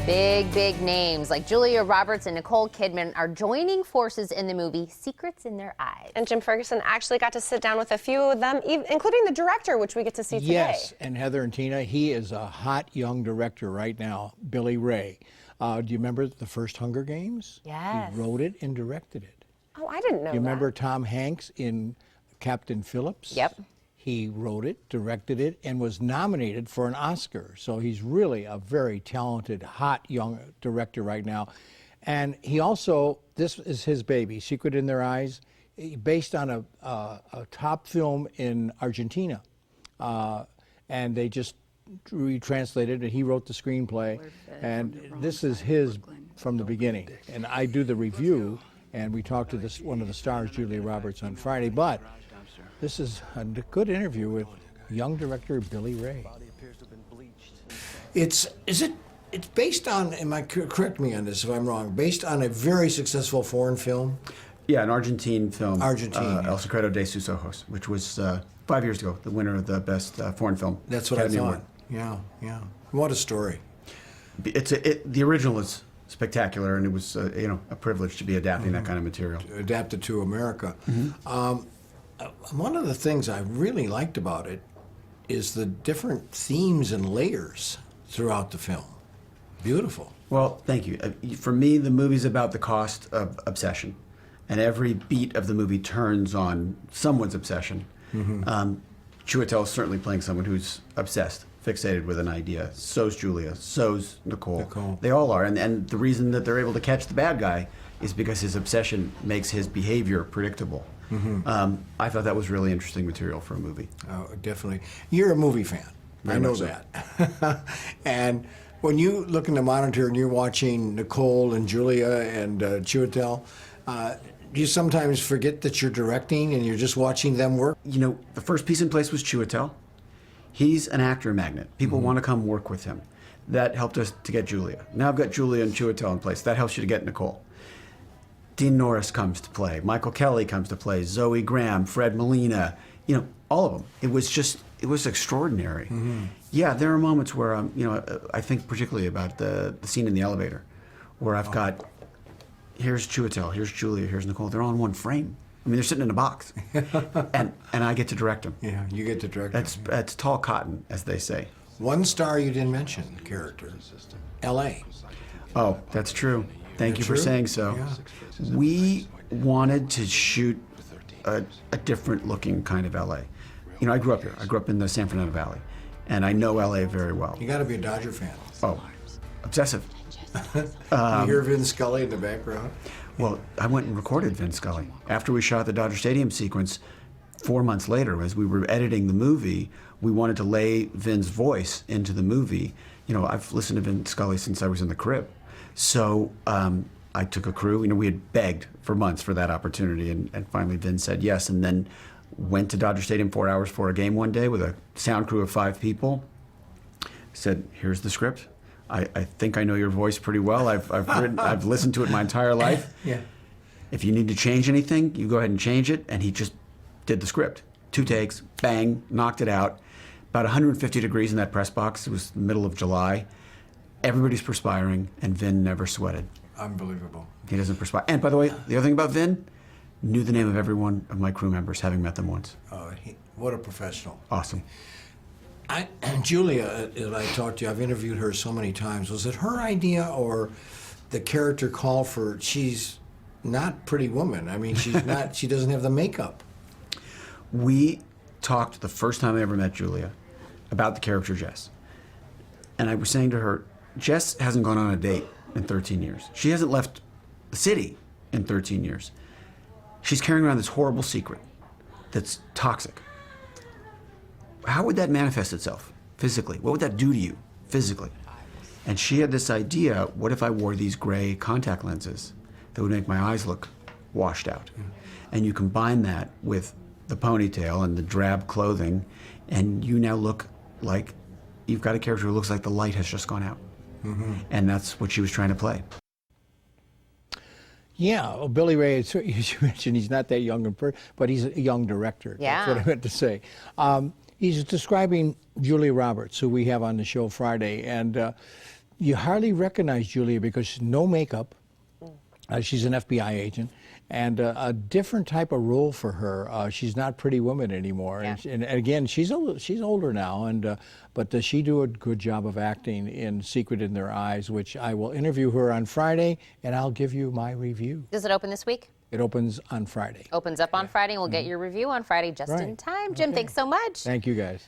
Big names like Julia Roberts and Nicole Kidman are joining forces in the movie Secrets in Their Eyes. And Jim Ferguson actually got to sit down with a few of them, including the director, which we get to see today. Yes, and Heather and Tina, he is a hot young director right now, Billy Ray. Do you remember the first Hunger Games? Yes. He wrote it and directed it. Oh, I didn't know You remember that. Tom Hanks in Captain Phillips? Yep. He wrote it, directed it, and was nominated for an Oscar. So he's really a very talented, hot young director right now. And he also, this is his baby, Secret in Their Eyes, based on a top film in Argentina. And they just retranslated it. He wrote the screenplay. And this is his from the beginning. And I do the review, and we talked to one of the stars, Julia Roberts, on Friday. But this is a good interview with young director Billy Ray. It's based on, correct me on this if I'm wrong, based on a very successful foreign film? Yeah, an Argentine film. Yeah. El Secreto de sus Ojos, which was 5 years ago, the winner of the best foreign film. That's what Academy I thought. Award. Yeah. What a story. The original is spectacular, and it was a privilege to be adapting that kind of material. Adapted to America. One of the things I really liked about it is the different themes and layers throughout the film. Beautiful. Well, thank you. For me, the movie's about the cost of obsession, and every beat of the movie turns on someone's obsession. Chiwetel's certainly playing someone who's obsessed, fixated with an idea. So's Julia. So's Nicole. They all are, and the reason that they're able to catch the bad guy is because his obsession makes his behavior predictable. I thought that was really interesting material for a movie. Oh, definitely. You're a movie fan. I know that. And when you look in the monitor and you're watching Nicole and Julia and Chiwetel, do you sometimes forget that you're directing and you're just watching them work? You know, the first piece in place was Chiwetel. He's an actor magnet. People want to come work with him. That helped us to get Julia. Now I've got Julia and Chiwetel in place. That helps you to get Nicole. Dean Norris comes to play. Michael Kelly comes to play. Zoe Graham, Fred Molina, all of them. It was extraordinary. Yeah, there are moments where, I think particularly about the scene in the elevator, where I've got, here's Chiwetel, here's Julia, here's Nicole. They're all in one frame. I mean, they're sitting in a box, and I get to direct them. Yeah, you get to direct them. That's tall cotton, as they say. One star you didn't mention, character, L.A. Oh, that's true. Thank you for saying so. Yeah. We wanted to shoot a different looking kind of LA. I grew up here. I grew up in the San Fernando Valley, and I know LA very well. You got to be a Dodger fan. Oh, obsessive. You hear Vin Scully in the background? Well, I went and recorded Vin Scully. After we shot the Dodger Stadium sequence, 4 months later, as we were editing the movie, we wanted to lay Vin's voice into the movie. I've listened to Vin Scully since I was in the crib. So I took a crew. We had begged for months for that opportunity, and finally Vin said yes, and then went to Dodger Stadium 4 hours for a game one day with a sound crew of 5 people. Said, here's the script. I think I know your voice pretty well. I've listened to it my entire life. Yeah. If you need to change anything, you go ahead and change it. And he just did the script. 2 takes, bang, knocked it out. About 150 degrees in that press box. It was the middle of July. Everybody's perspiring, and Vin never sweated. Unbelievable. He doesn't perspire. And by the way, the other thing about Vin, knew the name of every one of my crew members, having met them once. Oh, what a professional. Awesome. Julia, as I talked to you, I've interviewed her so many times. Was it her idea or the character call for, she's not Pretty Woman? I mean, she's not, she doesn't have the makeup. We talked the first time I ever met Julia about the character Jess. And I was saying to her, Jess hasn't gone on a date in 13 years. She hasn't left the city in 13 years. She's carrying around this horrible secret that's toxic. How would that manifest itself physically? What would that do to you physically? And she had this idea, what if I wore these gray contact lenses that would make my eyes look washed out? And you combine that with the ponytail and the drab clothing, and you now look like you've got a character who looks like the light has just gone out. And that's what she was trying to play. Yeah, well, Billy Ray, as you mentioned, he's not that young, but he's a young director. Yeah. That's what I meant to say. He's describing Julia Roberts, who we have on the show Friday, and You hardly recognize Julia because she's no makeup. She's an FBI agent, and a different type of role for her. She's not Pretty Woman anymore, Yeah. and again, she's older now, but does she do a good job of acting in Secret in Their Eyes, which I will interview her on Friday, and I'll give you my review. Does it open this week? It opens on Friday. Opens up on Friday, and we'll get your review on Friday just in Right. time. Jim, Okay. thanks so much. Thank you, guys.